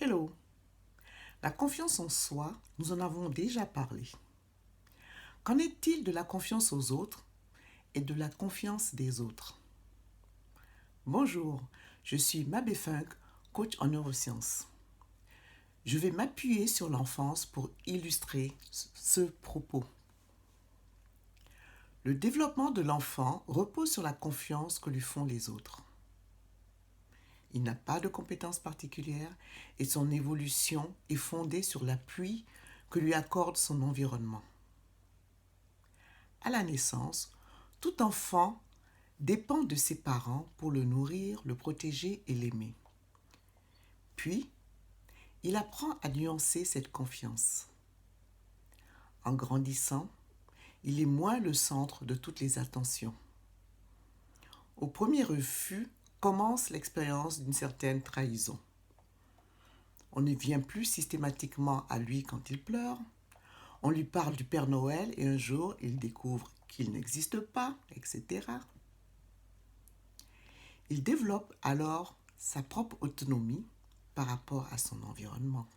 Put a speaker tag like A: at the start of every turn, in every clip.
A: Hello. La confiance en soi, nous en avons déjà parlé. Qu'en est-il de la confiance aux autres et de la confiance des autres? Bonjour, je suis Mabé Funk, coach en neurosciences. Je vais m'appuyer sur l'enfance pour illustrer ce propos. Le développement de l'enfant repose sur la confiance que lui font les autres. Il n'a pas de compétences particulières et son évolution est fondée sur l'appui que lui accorde son environnement. À la naissance, tout enfant dépend de ses parents pour le nourrir, le protéger et l'aimer. Puis, il apprend à nuancer cette confiance. En grandissant, il est moins le centre de toutes les attentions. Au premier refus commence l'expérience d'une certaine trahison. On ne vient plus systématiquement à lui quand il pleure. On lui parle du Père Noël et un jour, il découvre qu'il n'existe pas, etc. Il développe alors sa propre autonomie par rapport à son environnement.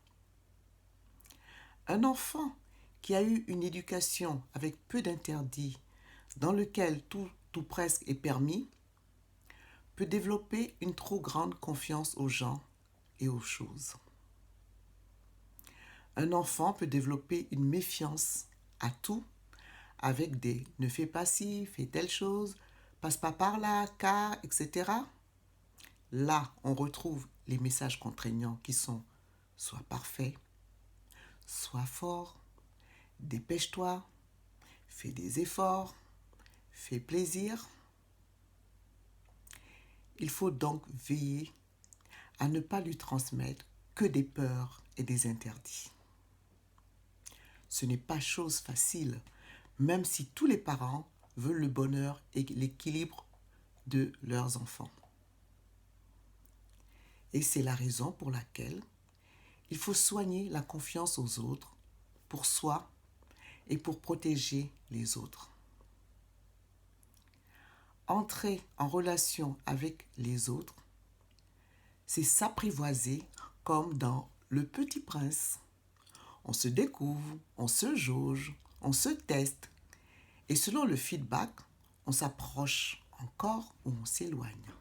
A: Un enfant qui a eu une éducation avec peu d'interdits, dans lequel tout ou presque est permis, peut développer une trop grande confiance aux gens et aux choses. Un enfant peut développer une méfiance à tout avec des « ne fais pas ci, fais telle chose, passe pas par là, car, etc. » Là, on retrouve les messages contraignants qui sont « sois parfait, sois fort, dépêche-toi, fais des efforts, fais plaisir ». Il faut donc veiller à ne pas lui transmettre que des peurs et des interdits. Ce n'est pas chose facile, même si tous les parents veulent le bonheur et l'équilibre de leurs enfants. Et c'est la raison pour laquelle il faut soigner la confiance aux autres, pour soi et pour protéger les autres. Entrer en relation avec les autres, c'est s'apprivoiser comme dans Le Petit Prince. On se découvre, on se jauge, on se teste et selon le feedback, on s'approche encore ou on s'éloigne.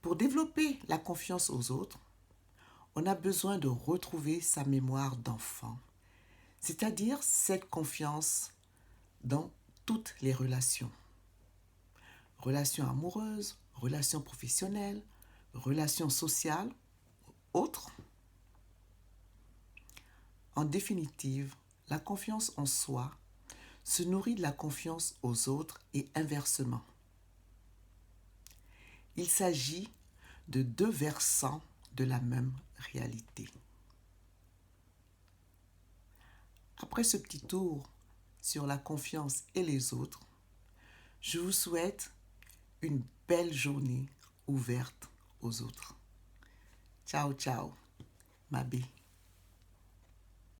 A: Pour développer la confiance aux autres, on a besoin de retrouver sa mémoire d'enfant, c'est-à-dire cette confiance dans toutes les relations. Relations amoureuses, relations professionnelles, relations sociales, autres. En définitive, la confiance en soi se nourrit de la confiance aux autres et inversement. Il s'agit de deux versants de la même réalité. Après ce petit tour sur la confiance et les autres, je vous souhaite une belle journée ouverte aux autres. Ciao, ciao, Mabé.